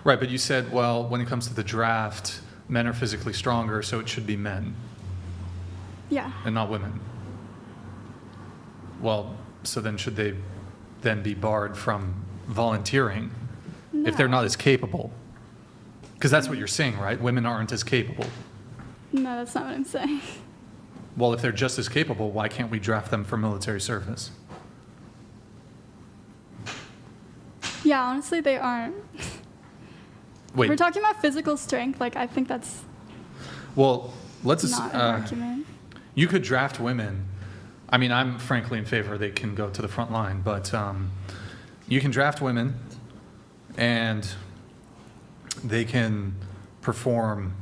Right, but you said, well, when it comes to the draft, men are physically stronger, so it should be men. Yeah. And not women. Well, so then should they then be barred from volunteering if they're not as capable? Because that's what you're saying, right? Women aren't as capable. No, that's not what I'm saying. Well, if they're just as capable, why can't we draft them for military service? Yeah, honestly, they aren't. Wait. If we're talking about physical strength, like, I think that's Well, let's not an argument. You could draft women. I mean, I'm frankly in favor they can go to the front line, but you can draft women and they can perform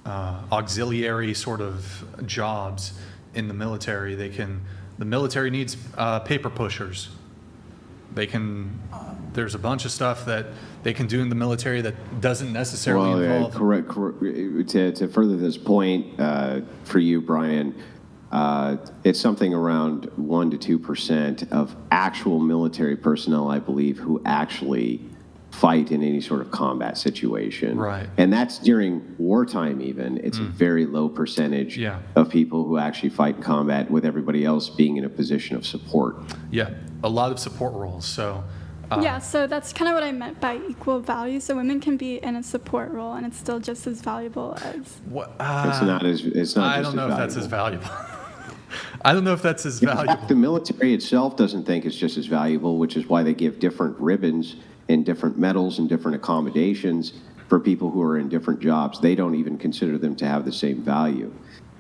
auxiliary sort of jobs in the military. The military needs paper pushers. There's a bunch of stuff that they can do in the military that doesn't necessarily involve. Correct. To further this point, for you, Brian, it's something around 1% to 2% of actual military personnel, I believe, who actually fight in any sort of combat situation. Right. And that's during wartime even. It's a very low percentage of people who actually fight in combat, with everybody else being in a position of support. Yeah, a lot of support roles. So. Yeah, so that's kind of what I meant by equal value. So women can be in a support role, and it's still just as valuable as. What? It's not as. It's not. I don't know if that's as valuable. I don't know if that's as valuable. In fact, the military itself doesn't think it's just as valuable, which is why they give different ribbons and different medals and different accommodations for people who are in different jobs. They don't even consider them to have the same value.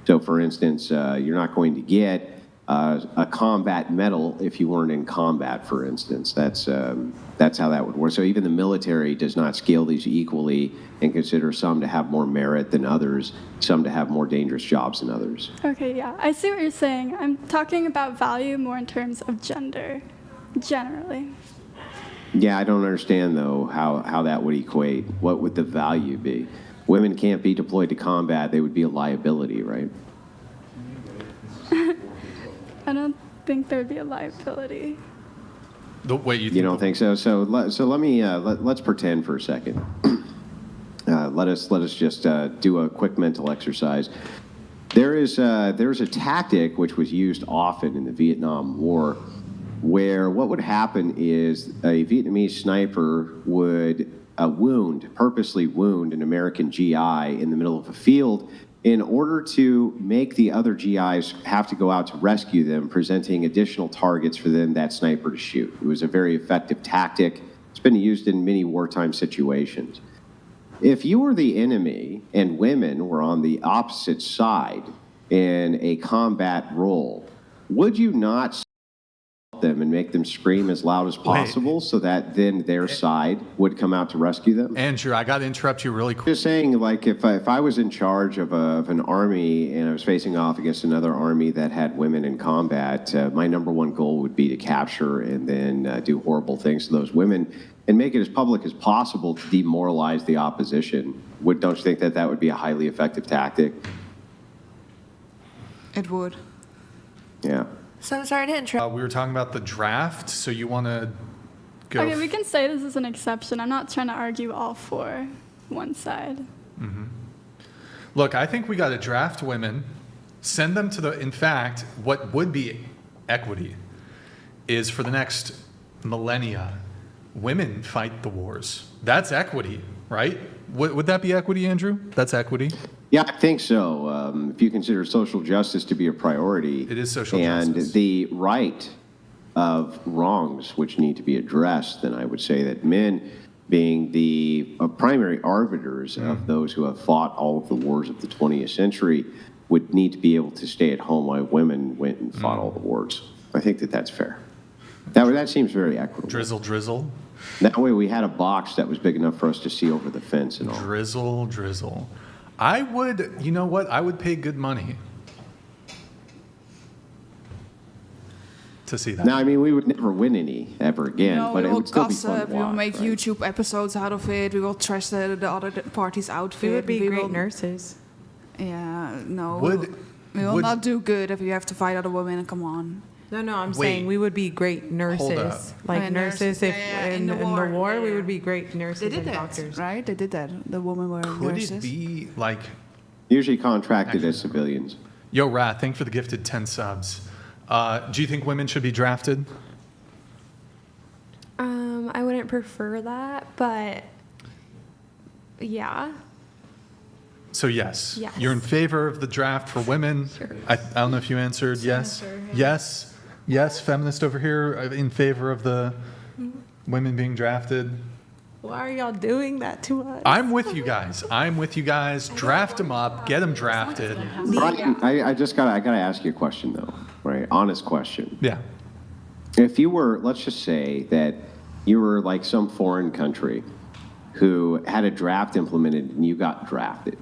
So, for instance, you're not going to get a combat medal if you weren't in combat, for instance. That's how that would work. So even the military does not scale these equally and consider some to have more merit than others, some to have more dangerous jobs than others. Okay, yeah, I see what you're saying. I'm talking about value more in terms of gender, generally. Yeah, I don't understand, though, how that would equate. What would the value be? Women can't be deployed to combat. They would be a liability, right? I don't think there would be a liability. Wait, you don't think so? So let me let's pretend for a second. Let us just do a quick mental exercise. There's a tactic which was used often in the Vietnam War, where what would happen is a Vietnamese sniper would purposely wound an American GI in the middle of a field in order to make the other GIs have to go out to rescue them, presenting additional targets for that sniper to shoot. It was a very effective tactic. It's been used in many wartime situations. If you were the enemy and women were on the opposite side in a combat role, would you not them and make them scream as loud as possible so that then their side would come out to rescue them? Andrew, I got to interrupt you really quick. Just saying, like, if I was in charge of an army and I was facing off against another army that had women in combat, my number one goal would be to capture and then do horrible things to those women and make it as public as possible to demoralize the opposition. Don't you think that would be a highly effective tactic? It would. Yeah. So I'm sorry to interrupt. We were talking about the draft, so you want to go. Okay, we can say this is an exception. I'm not trying to argue all for one side. Mm-hmm. Look, I think we got to draft women, send them to in fact, what would be equity is for the next millennia, women fight the wars. That's equity, right? Would that be equity, Andrew? That's equity? Yeah, I think so. If you consider social justice to be a priority. It is social and justice. The right of wrongs which need to be addressed, then I would say that men, being the primary arbiters of those who have fought all of the wars of the 20th century, would need to be able to stay at home while women went and fought all the wars. I think that's fair. That seems very equitable. Drizzle. That way we had a box that was big enough for us to see over the fence and all. Drizzle. I would, you know what? I would pay good money to see that. Now, I mean, we would never win any ever again, No, but we it will would still be fun gossip, to we will watch, make right? YouTube episodes out of it, we will trash the other party's outfit. We would be great will, nurses. Yeah, no. Would- we will would- not do good if you have to fight other women, come on. No, I'm Wait. saying we would be great nurses. up. Like Yeah, nurses, nurses, if yeah, in the war, we would be great nurses They did and that, doctors. right? They did that. The women were Could nurses. it be like, Usually contracted as civilians. yo, Rat, thank you for the gifted 10 subs. Do you think women should be drafted? I wouldn't prefer that, but yeah. So yes. Yes. You're in favor of the draft for women? Sure. I don't know if you answered yes. Yes. Yes, feminist over here in favor of the women being drafted. Why are y'all doing that to us? I'm with you guys. Draft them up, get them drafted. Brian, I gotta ask you a question though, right? Honest question. Yeah. If you were, let's just say that you were like some foreign country who had a draft implemented and you got drafted.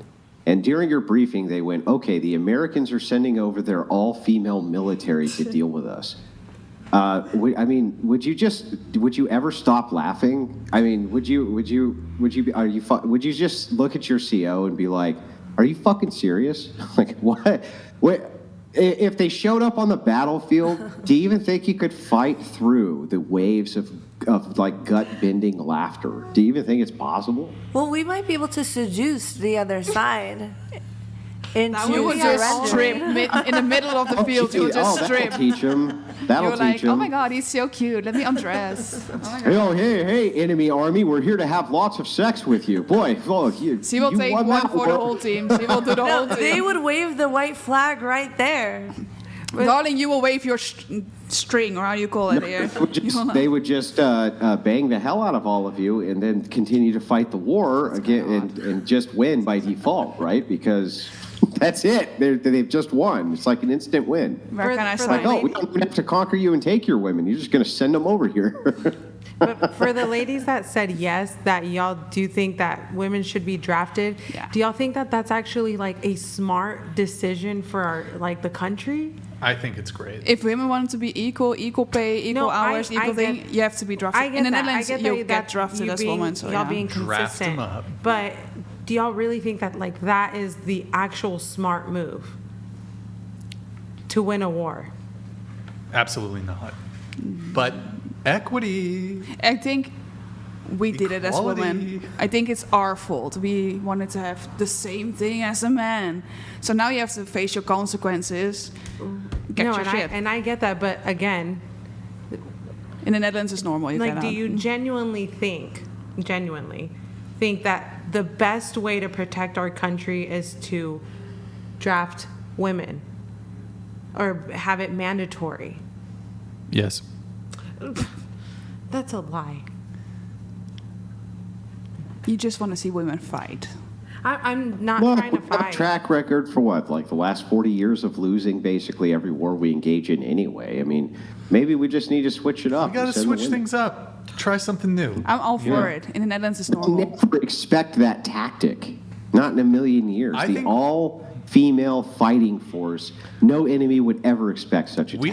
And during your briefing, they went, okay, the Americans are sending over their all-female military to deal with us. Would you ever stop laughing? I mean, would you just look at your CO and be like, are you fucking serious? Like, what? If they showed up on the battlefield, do you even think you could fight through the waves of like gut-bending laughter? Do you even think it's possible? Well, we might be able to seduce the other side into You would just strip in the middle of the field. You would just strip. That'll teach them. You That'll were teach like, them. oh my God, he's so cute. Let me undress. Oh my God. Hey, oh, hey, enemy army, we're here to have lots of sex with you. Boy, look, She will take won one that for the war. whole team. She will do the whole They team. would wave the white flag right there. Darling, you will wave your string, or how you call it here. They would just bang the hell out of all of you and then continue to fight the war again and just win by default, right? Because that's it. They've just won. It's like an instant win. Where can I for Like, sign? oh, we don't even have to conquer you and take your women. You're just going to send them over here. But for the ladies that said yes, that y'all do think that women should be drafted, Yeah. do y'all think that that's actually like a smart decision for our, like the country? I think it's great. If women want to be equal pay, equal No, hours, I equal get- thing, you have to be drafted. I get In the that. Netherlands, I get you that, get drafted you as being, women. So y'all yeah. being Draft 'em consistent. up. But do y'all really think that like that is the actual smart move to win a war? Absolutely not. But equity. I think we did it as women. Equality. I think it's our fault. We wanted to have the same thing as a man. So now you have to face your consequences. Get your and shit. I get that, but again, In the Netherlands, it's normal. You like, cannot. do you genuinely think that the best way to protect our country is to draft women or have it mandatory? Yes. That's a lie. You just want to see women fight. I'm not Well, trying to we've got a fight. track record for what? Like the last 40 years of losing basically every war we engage in anyway. I mean, maybe we just need to switch it up. We got to and send the switch women. things up. Try something new. I'm all for it. In the Netherlands, it's We'll normal. never expect that tactic. Not in a million years. I The think- all-female fighting force, no enemy would ever expect such a We tactic.